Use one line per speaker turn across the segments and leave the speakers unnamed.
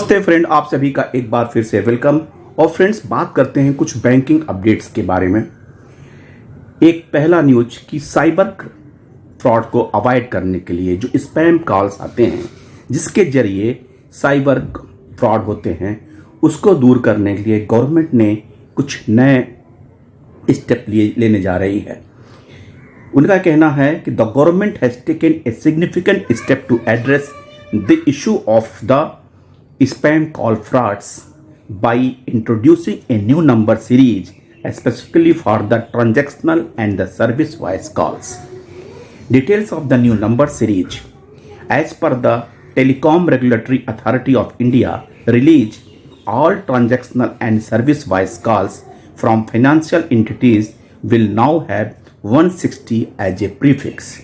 नमस्ते फ्रेंड, आप सभी का एक बार फिर से वेलकम। और फ्रेंड्स, बात करते हैं कुछ बैंकिंग अपडेट्स के बारे में। एक पहला न्यूज कि साइबर फ्रॉड को अवॉइड करने के लिए जो स्पैम कॉल्स आते हैं जिसके जरिए साइबर फ्रॉड होते हैं उसको दूर करने के लिए गवर्नमेंट ने कुछ नए स्टेप लेने जा रही है। उनका कहना है कि the government has taken a significant step to address the issue of the spam call frauds by introducing a new number series specifically for the transactional and the service voice calls. Details of the new number series, as per the Telecom Regulatory Authority of India, release all transactional and service voice calls from financial entities will now have 160 as a prefix.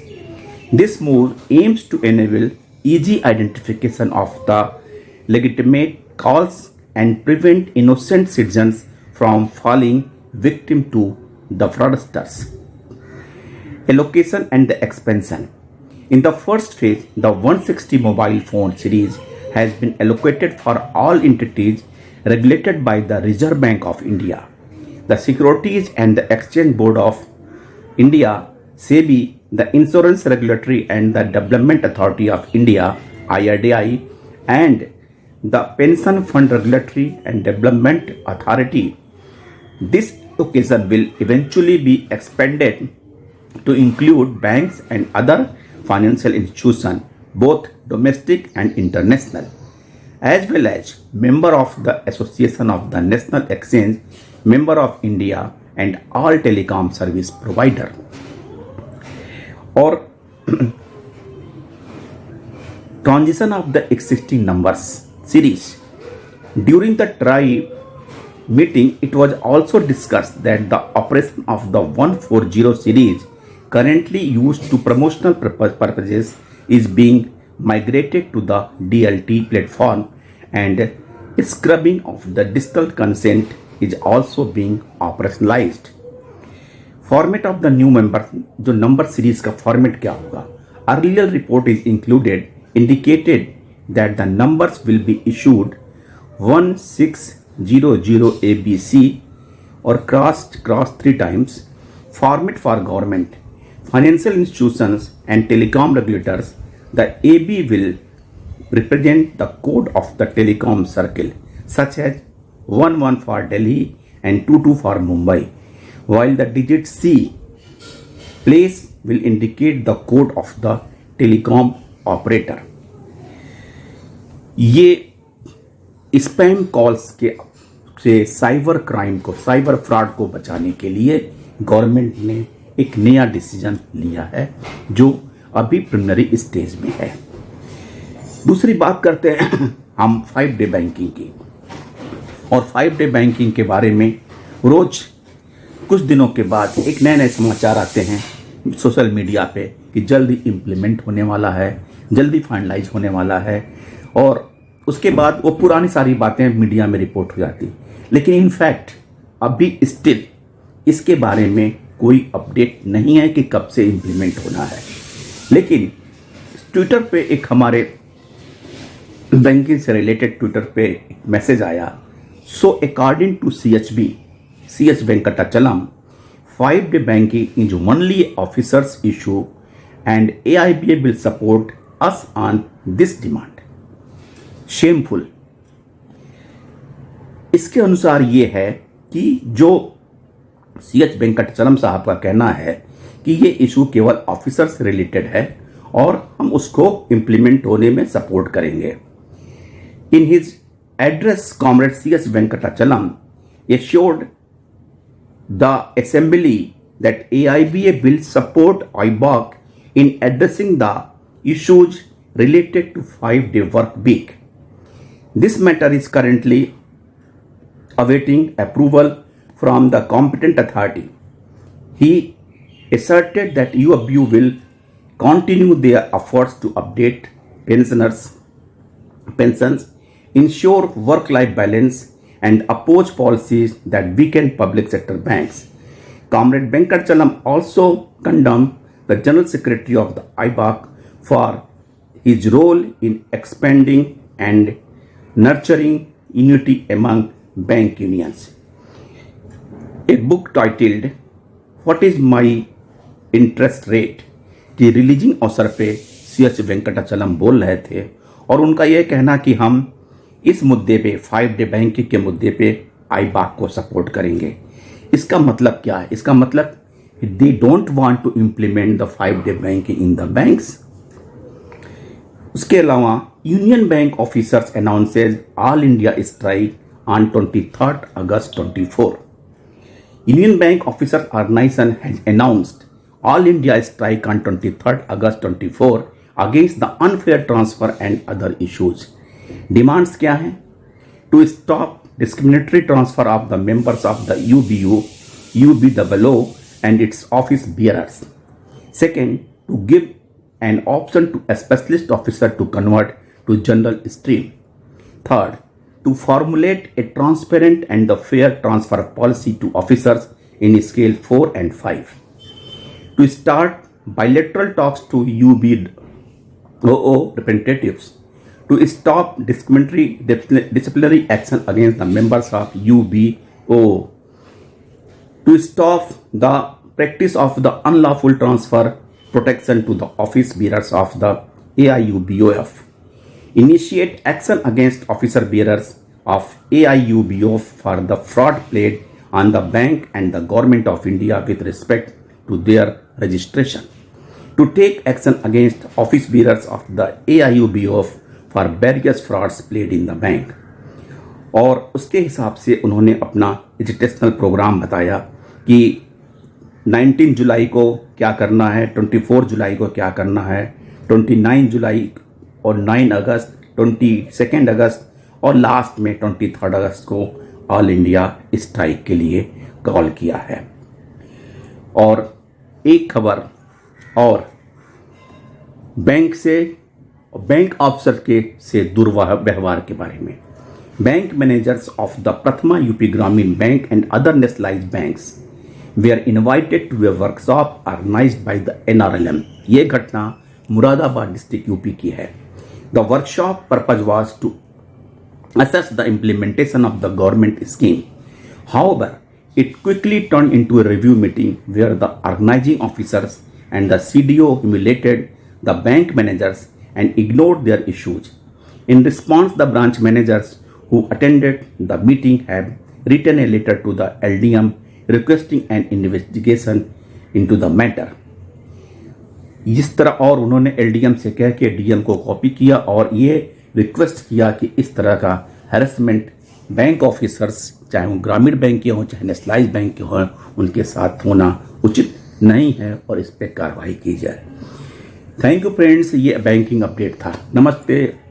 This move aims to enable easy identification of the legitimate calls and prevent innocent citizens from falling victim to the fraudsters. Allocation and the expansion. In the first phase, the 160 mobile phone series has been allocated for all entities regulated by the Reserve Bank of India, the Securities and the Exchange Board of India, SEBI, the Insurance Regulatory and the Development Authority of India, IRDAI, and the Pension Fund Regulatory and Development Authority. This occasion will eventually be expanded to include banks and other financial institutions, both domestic and international, as well as member of the Association of the National Exchange, member of India, and all telecom service provider. Or transition of the existing numbers series. During the TRAI meeting, it was also discussed that the operation of the 140 series currently used to promotional purposes is being migrated to the DLT platform, and scrubbing of the digital consent is also being operationalized. Format of the new member, जो number series का format क्या होगा? Earlier report is included indicated that the numbers will be issued 1600 ABC or crossed 3 times. Format for government, financial institutions and telecom regulators. The AB will represent the code of the telecom circle, such as 11 for Delhi and 22 for Mumbai, while the digit C place will indicate the code of the telecom operator. ये spam calls के से cyber crime को, cyber fraud को बचाने के लिए government ने एक नया डिसीजन लिया है जो अभी प्रिलिमिनरी स्टेज में है। दूसरी बात करते हैं हम 5 डे बैंकिंग की। और 5 डे बैंकिंग के बारे में रोज कुछ दिनों के बाद एक नए नए समाचार आते हैं सोशल मीडिया पे कि जल्दी इम्प्लीमेंट होने वाला है, जल्दी फाइनलाइज होने वाला है, और उसके बाद वो पुरानी सारी बातें मीडिया में रिपोर्ट हो जाती। लेकिन इनफैक्ट अभी स्टिल इसके बारे में कोई अपडेट नहीं है कि कब से इम्प्लीमेंट होना है। लेकिन ट्विटर पे एक हमारे बैंकिंग से रिलेटेड ट्विटर पे एक मैसेज आया। So according to CH Venkatachalam, 5 day banking is only officers issue and AIBA will support us on this demand. Shameful. इसके अनुसार ये है कि जो CH वेंकटाचलम साहब का कहना है कि ये इशू केवल ऑफिसर से रिलेटेड है और हम उसको इंप्लीमेंट होने में सपोर्ट करेंगे। In his address, comrade CH Venkatachalam assured the assembly that AIBA will support IBOC in addressing the issues related to 5 day work week. This matter is currently awaiting approval from the competent authority. He asserted that UABU will continue their efforts to update pensions, ensure work-life balance, and oppose policies that weaken public sector banks. Comrade Venkatachalam also condemned the General Secretary of the IBOC for his role in expanding and nurturing unity among bank unions. A book titled What is my interest rate की releasing अवसर पे C.H. Venkatachalam बोल रहे थे और उनका यह कहना कि हम इस मुद्दे पे 5 डे बैंकिंग के मुद्दे पे आईबाक को सपोर्ट करेंगे। इसका मतलब क्या है? इसका मतलब they don't want to implement the 5 day banking in the banks. उसके अलावा union bank officers announces all India strike on 23 August 24। Union bank officers organisation has announced all India strike on 23 August 24 against the unfair transfer and other issues. Demands क्या हैं? To stop discriminatory transfer of the members of the UBO, UBOO and its office bearers. Second, to give an option to a specialist officer to convert to general stream. Third, to formulate a transparent and the fair transfer policy to officers in scale 4 and 5. To start bilateral talks to UBOO representatives. To stop disciplinary action against the members of UBOO. To stop the practice of the unlawful transfer protection to the office bearers of the AIUBOF. Initiate action against officer bearers of AIUBOF for the fraud played on the bank and the government of India with respect to their registration. To take action against office bearers of the AIUBOF for various frauds played in the bank. और उसके हिसाब से उन्होंने अपना educational programme बताया कि 19 जुलाई को क्या करना है, 24 जुलाई को क्या करना है, 29 जुलाई और 9 अगस्त, 22 अगस्त और लास्ट में 23 अगस्त को ऑल इंडिया स्ट्राइक के लिए कॉल किया है। और एक खबर और बैंक से, बैंक अफसर के से दुर्व्यवहार के बारे में। Bank managers of the Prathama UP ग्रामीण bank and other nationalised banks were invited to a workshop organized by the NRLM. ये घटना मुरादाबाद डिस्ट्रिक्ट यूपी की है। The workshop purpose was to assess the implementation of the government scheme. However, it quickly turned into a review meeting where the organizing officers and the CDO humiliated the bank managers and ignored their issues. In response, the branch managers who attended the meeting had written a letter to the LDM requesting an investigation into the matter. इस तरह और उन्होंने LDM से कह के DM को copy किया और ये रिक्वेस्ट किया कि इस तरह का हैरेसमेंट बैंक ऑफिसर्स, चाहे वो ग्रामीण बैंक के हों चाहे नेशनलाइज्ड बैंक के हों, उनके साथ होना उचित नहीं है और इस पर कार्रवाई की जाए। थैंक यू फ्रेंड्स, ये बैंकिंग अपडेट था। नमस्ते।